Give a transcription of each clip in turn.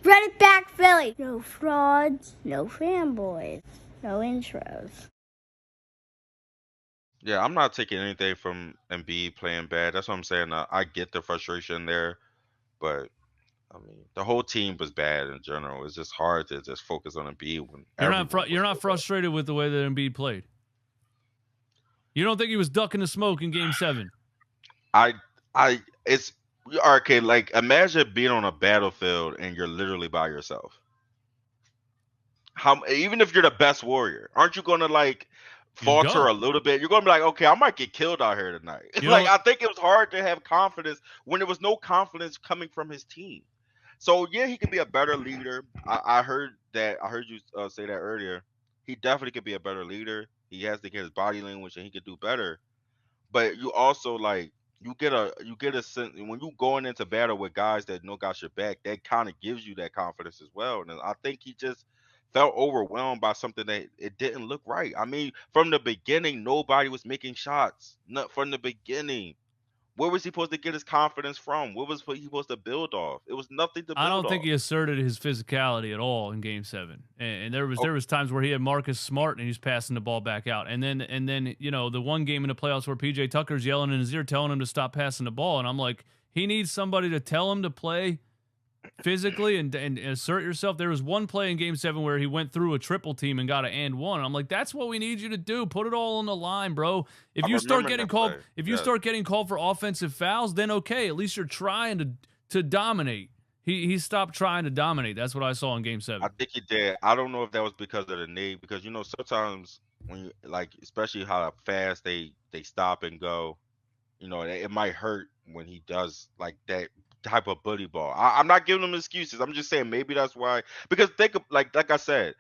Run it back, Philly. No frauds, no fanboys, no intros. Yeah, I'm not taking anything from Embiid playing bad. That's what I'm saying. I get the frustration there, but I mean, the whole team was bad in general. It's just hard to just focus on Embiid when everyone was You're so not bad. frustrated with the way that Embiid played. You don't think he was ducking the smoke in Game 7? I, it's okay. Like, imagine being on a battlefield and you're literally by yourself. How even if you're the best warrior, aren't you gonna like You falter go. a little bit? You're gonna be like, okay, I might get killed out here tonight. You Like, know, I think it was hard to have confidence when there was no confidence coming from his team. So yeah, he could be a better leader. I heard that. I heard you say that earlier. He definitely could be a better leader. He has to get his body language, and he could do better. But you also like you get a sense when you going into battle with guys that know got your back. That kind of gives you that confidence as well. And I think he just felt overwhelmed by something that it didn't look right. I mean, from the beginning, nobody was making shots. Not from the beginning. Where was he supposed to get his confidence from? What was he supposed to build off? It was nothing to I build don't think off. he asserted his physicality at all in Game 7. And there Oh, was times where he had Marcus Smart and he's passing the ball back out. And then you know the one game in the playoffs where PJ Tucker's yelling in his ear, telling him to stop passing the ball, and I'm like, he needs somebody to tell him to play physically and assert yourself. There was one play in Game 7 where he went through a triple team and got an and one. I'm like, that's what we need you to do. Put it all on the line, bro. I remember that play. If you Yeah, start getting called for offensive fouls, then okay, at least you're trying to dominate. He stopped trying to dominate. That's what I saw in Game I 7. think he did. I don't know if that was because of the knee, because sometimes when you like, especially how fast they stop and go, it might hurt when he does like that type of bully ball. I'm not giving him excuses. I'm just saying maybe that's why. Because think of like I said,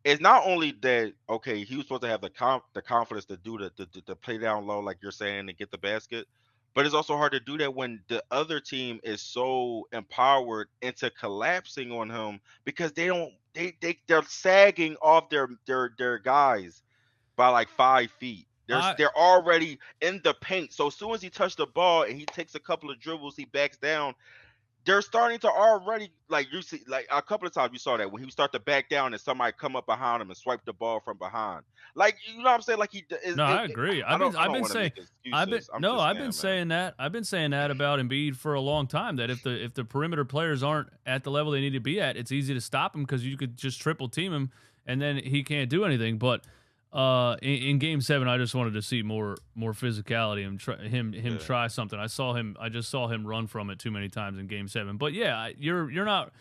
it's not only that okay, he was supposed to have the confidence to do the play down low like you're saying and get the basket, but it's also hard to do that when the other team is so empowered into collapsing on him because they don't they're sagging off their guys by like 5 feet. I They're already in the paint. So as soon as he touched the ball and he takes a couple of dribbles, he backs down. They're starting to already like you see like a couple of times you saw that when he start to back down and somebody come up behind him and swipe the ball from behind. Like you know what I'm saying? Like No, I agree. I I've don't been want to saying make excuses. I'm just I've been saying, man. saying that. I've been saying that about Embiid for a long time. That if the perimeter players aren't at the level they need to be at, it's easy to stop him because you could just triple team him and then he can't do anything. But in Game 7, I just wanted to see more physicality and him Yeah. try something. I just saw him run from it too many times in Game 7. But yeah, you're not.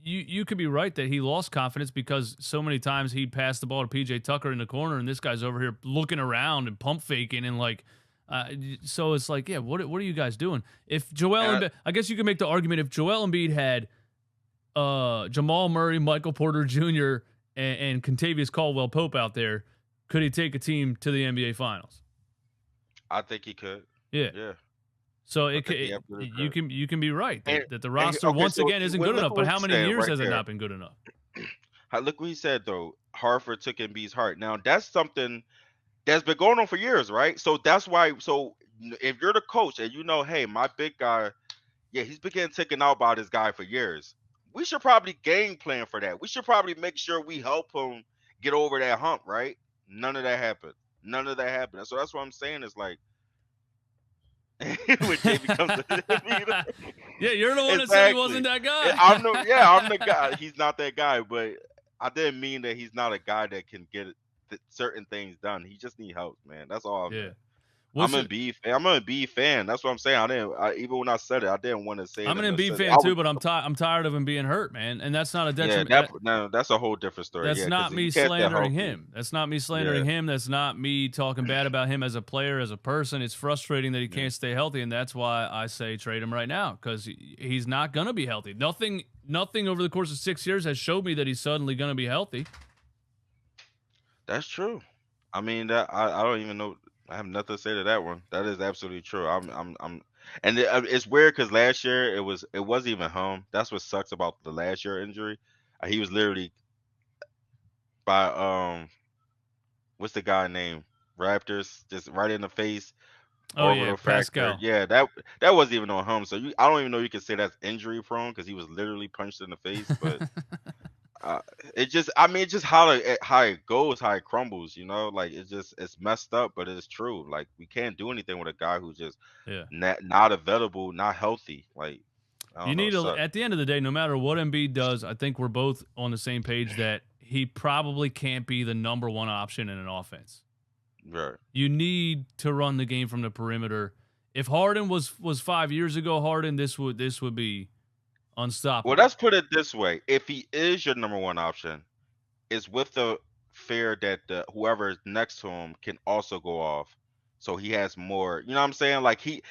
You could be right that he lost confidence because so many times he'd pass the ball to PJ Tucker in the corner, and this guy's over here looking around and pump faking and like. So it's like, yeah, what are you guys doing? If Joel And Embiid, I guess you could make the argument if Joel Embiid had Jamal Murray, Michael Porter Jr., and Contavious Caldwell Pope out there, could he take a team to the NBA Finals? I think he could. Yeah. Yeah. So I think he absolutely could. you can be right And that the roster okay, once so again isn't well, good look enough. at But what how he many said years right has it there. not been good enough? Look what he said though. Harford took Embiid's heart. Now that's something that's been going on for years, right? So that's why. So if you're the coach and hey, my big guy, yeah, he's been getting taken out by this guy for years. We should probably game plan for that. We should probably make sure we help him get over that hump, right? None of that happened. None of that happened. So that's what I'm saying is like when Jay becomes Yeah, you're the one that said he wasn't exactly. that guy. I'm the guy. He's not that guy, but I didn't mean that he's not a guy that can get certain things done. He just need help, man. That's all I Yeah. meant. What's it? I'm an Embiid fan. That's what I'm saying. Even when I said it, I didn't want to say it I'm in an the Embiid sense. fan too, but I'm tired of him being hurt, man. And that's not a Yeah, detriment. no, that's a whole different story. That's Yeah, because not he me can't stay slandering healthy. him. That's not me Yeah, slandering him. That's not me talking bad about him as a player, as a person. It's frustrating that he yeah. can't stay healthy, and that's why I say trade him right now because he's not gonna be healthy. Nothing over the course of 6 years has showed me that he's suddenly gonna be healthy. That's true. I mean, that I don't even know. I have nothing to say to that one. That is absolutely true. And it's weird because last year it wasn't even him. That's what sucks about the last year injury. He was literally by what's the guy name? Raptors just right in the face. Oh yeah, orbital fracture. Pascal. Yeah, that wasn't even on him. So I don't even know you can say that's injury prone because he was literally punched in the face. But uh, it just, I mean, it's just how it goes, how it crumbles. Like it's messed up, but it's true. Like we can't do anything with a guy who's just Yeah. not available, not healthy. Like I You don't know, need it to, sucks. at the end of the day, no matter what Embiid does, I think we're both on the same page that he probably can't be the number one option in an offense. Right. You need to run the game from the perimeter. If Harden was 5 years ago, Harden, this would be Well, unstoppable. let's put it this way: if he is your number one option, it's with the fear that whoever is next to him can also go off, so he has more. You know what I'm saying? Like he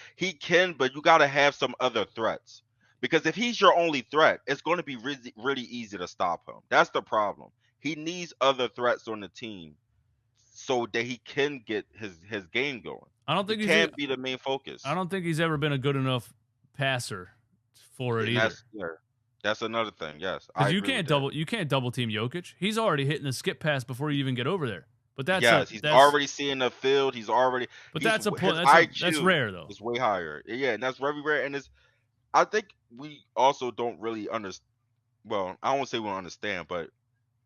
can, but you got to have some other threats. Because if he's your only threat, it's going to be really, really easy to stop him. That's the problem. He needs other threats on the team so that he can get his game going. I don't He think he's. can't be the main I focus. don't think he's ever been a good enough passer for it And either. that's another thing. Yes, I Because agree with that. you can't double team Jokic. He's already hitting the skip pass before you even get over there. But Yes, he's already seeing the field. that's a point. His That's IQ rare though. is way higher. Yeah, and that's very rare. And I think we also don't really understand. Well, I don't want to say we don't understand, but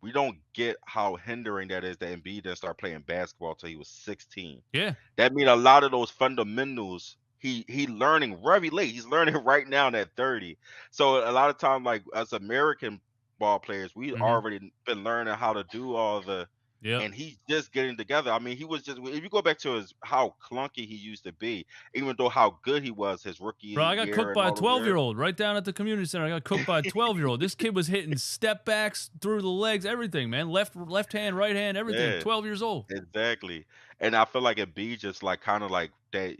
we don't get how hindering that is that Embiid didn't start playing basketball till he was 16. Yeah. That means a lot of those fundamentals he learning very late. He's learning right now at 30. So a lot of time, like as American ball players, we Mm-hmm. already been learning how to do all the. Yep. And he's just getting together. I mean, he was just, if you go back to how clunky he used to be, even though how good he was his rookie Bro, I got year cooked and by a all those years. 12-year-old right down at the community center. I got cooked by a 12-year-old. This kid was hitting step backs through the legs, everything, man. Left hand, right hand, everything. Yeah. 12 years old. Exactly. And I feel like Embiid just like kind of like that,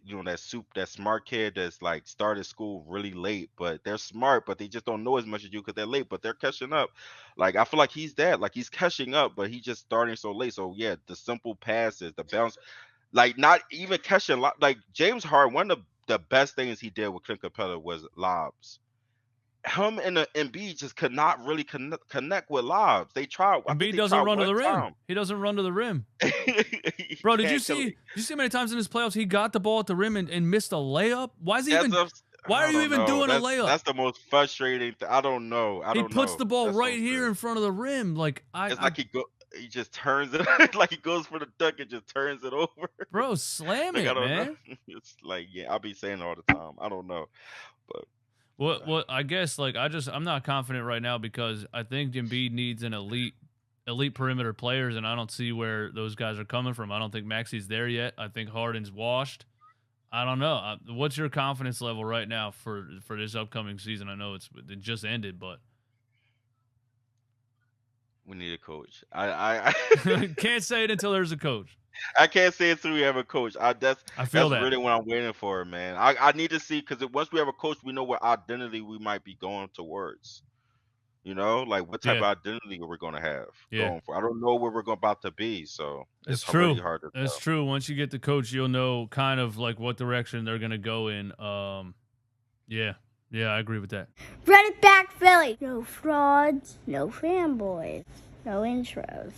that smart kid that's like started school really late, but they're smart, but they just don't know as much as you because they're late, but they're catching up. Like I feel like he's that, like he's catching up, but he's just starting so late. So yeah, the simple passes, the bounce, like not even catching like James Harden, one of the best things he did with Clint Capella was lobs. Him and the Embiid just could not really connect with lobs. They tried, I think Embiid they doesn't tried run to one the rim. time. He doesn't run to the rim. He Bro, did you can't see how many times in his playoffs he got the ball at the rim and missed a layup? Why is he even why I are you don't even know. doing a layup? That's the most frustrating thing. I don't know. He puts the ball That's right so here weird. in front of the rim. Like It's like he just turns it like he goes for the dunk and just turns it over. bro, slam Like I it, don't know. man. It's like yeah, I'll be saying it all the time. I don't know, but What I guess like I'm not confident right now because I think Embiid needs an elite perimeter players, and I don't see where those guys are coming from. I don't think Maxi's there yet. I think Harden's washed. I don't know. What's your confidence level right now for this upcoming season? I know it just ended, but we need a coach. I can't say it until there's a coach. I can't say it until we have a coach. I feel that's that. really what I'm waiting for, man. I need to see because once we have a coach, we know what identity we might be going towards. Like what type of identity we're going to have going for. I don't know where we're about to be, so it's really true. hard to tell. It's true. Once you get the coach, you'll know kind of like what direction they're going to go in. Yeah, I agree with that. Run it back, Philly. No frauds, no fanboys, no intros.